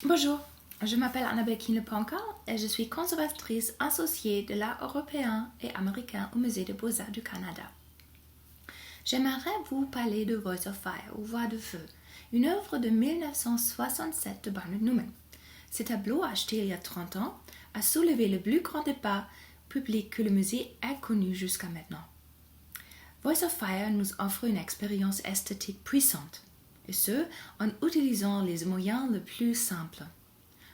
Bonjour, je m'appelle Annabelle Kineponka et je suis conservatrice associée de l'art européen et américain au Musée des Beaux-Arts du Canada. J'aimerais vous parler de Voice of Fire ou Voix de Feu, une œuvre de 1967 de Bernard Newman. Ce tableau, acheté il y a 30 ans, a soulevé le plus grand débat public que le musée ait connu jusqu'à maintenant. Voice of Fire nous offre une expérience esthétique puissante, et ce, en utilisant les moyens les plus simples.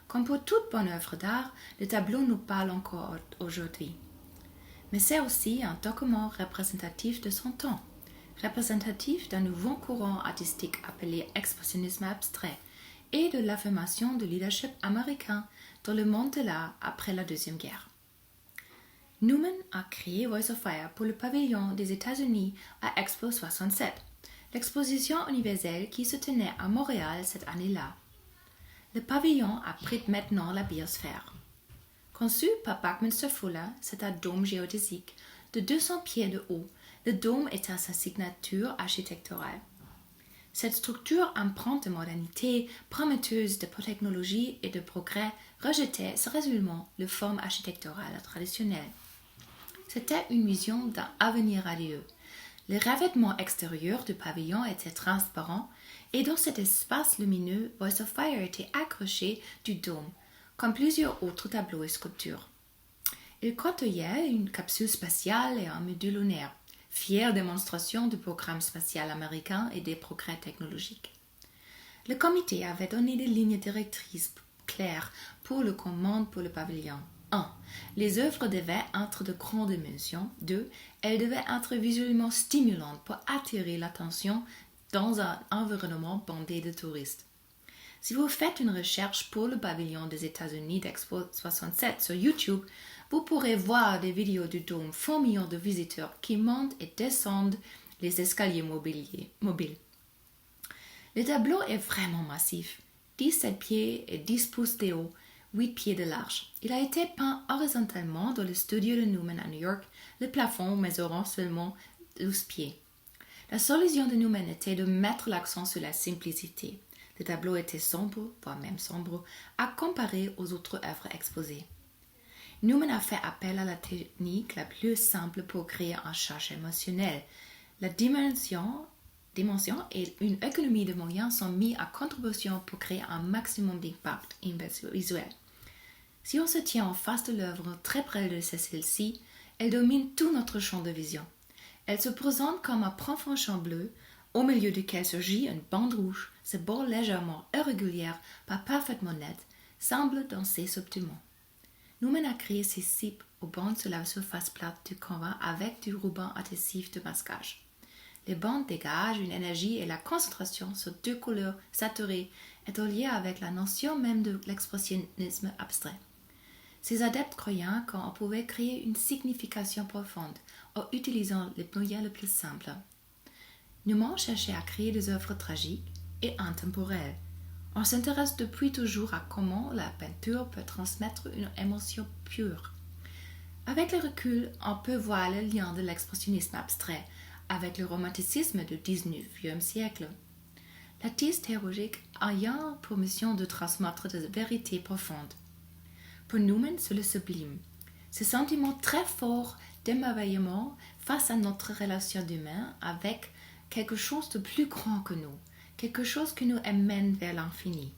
Comme pour toute bonne œuvre d'art, le tableau nous parle encore aujourd'hui. Mais c'est aussi un document représentatif de son temps, représentatif d'un nouveau courant artistique appelé expressionnisme abstrait et de l'affirmation du leadership américain dans le monde de l'art après la Deuxième Guerre. Newman a créé Voice of Fire pour le pavillon des États-Unis à Expo 67, l'exposition universelle qui se tenait à Montréal cette année-là. Le pavillon abrite maintenant la biosphère. Conçu par Buckminster Fuller, c'est un dôme géodésique de 200 pieds de haut. Le dôme est à sa signature architecturale. Cette structure empreinte de modernité, prometteuse de technologie et de progrès, rejetait résolument les formes architecturales traditionnelles. C'était une vision d'un avenir radieux. Le revêtement extérieur du pavillon était transparent et dans cet espace lumineux, Voice of Fire était accroché du dôme, comme plusieurs autres tableaux et sculptures. Il côtoyait une capsule spatiale et un module lunaire, fière démonstration du programme spatial américain et des progrès technologiques. Le comité avait donné des lignes directrices claires pour le commande pour le pavillon. 1. Les œuvres devaient être de grandes dimensions. 2. Elles devaient être visuellement stimulantes pour attirer l'attention dans un environnement bandé de touristes. Si vous faites une recherche pour le pavillon des États-Unis d'Expo 67 sur YouTube, vous pourrez voir des vidéos du dôme fourmillant de visiteurs qui montent et descendent les escaliers mobiles. Le tableau est vraiment massif, 17 pieds et 10 pouces de haut, 8 pieds de large. Il a été peint horizontalement dans le studio de Newman à New York, le plafond mesurant seulement 12 pieds. La solution de Newman était de mettre l'accent sur la simplicité. Le tableau était sombre, voire même sombre, à comparer aux autres œuvres exposées. Newman a fait appel à la technique la plus simple pour créer un charge émotionnel. La dimension et une économie de moyens sont mis à contribution pour créer un maximum d'impact visuel. Si on se tient en face de l'œuvre très près de celle-ci, elle domine tout notre champ de vision. Elle se présente comme un profond champ bleu, au milieu duquel surgit une bande rouge, ce bord légèrement irrégulière, pas parfaitement net, semble danser subtilement. Newman a créé ces cipes aux bandes sur la surface plate du canevas avec du ruban adhésif de masquage. Les bandes dégagent une énergie et la concentration sur deux couleurs saturées est en lien avec la notion même de l'expressionnisme abstrait. Ces adeptes croyaient qu'on pouvait créer une signification profonde en utilisant les moyens les plus simples. Newman cherchait à créer des œuvres tragiques et intemporelles. On s'intéresse depuis toujours à comment la peinture peut transmettre une émotion pure. Avec le recul, on peut voir le lien de l'expressionnisme abstrait avec le romanticisme du XIXe siècle. L'artiste héroïque ayant pour mission de transmettre des vérités profondes. Pour Newman, c'est le sublime. Ce sentiment très fort d'émerveillement face à notre relation d'humain avec quelque chose de plus grand que nous, quelque chose qui nous amène vers l'infini.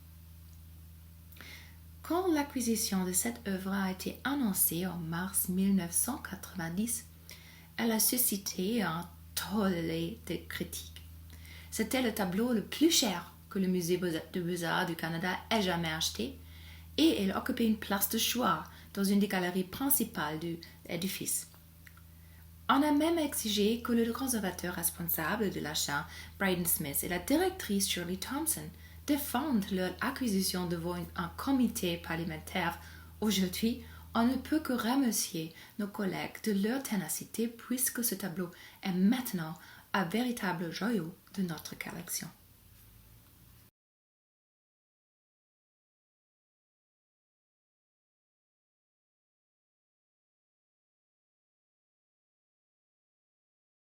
Quand l'acquisition de cette œuvre a été annoncée en mars 1990, elle a suscité un tollé de critiques. C'était le tableau le plus cher que le Musée des Beaux-Arts du Canada ait jamais acheté et elle occupait une place de choix dans une des galeries principales de l'édifice. On a même exigé que le conservateur responsable de l'achat, Braden Smith, et la directrice Shirley Thompson défendent leur acquisition devant un comité parlementaire. Aujourd'hui, on ne peut que remercier nos collègues de leur ténacité puisque ce tableau est maintenant un véritable joyau de notre collection.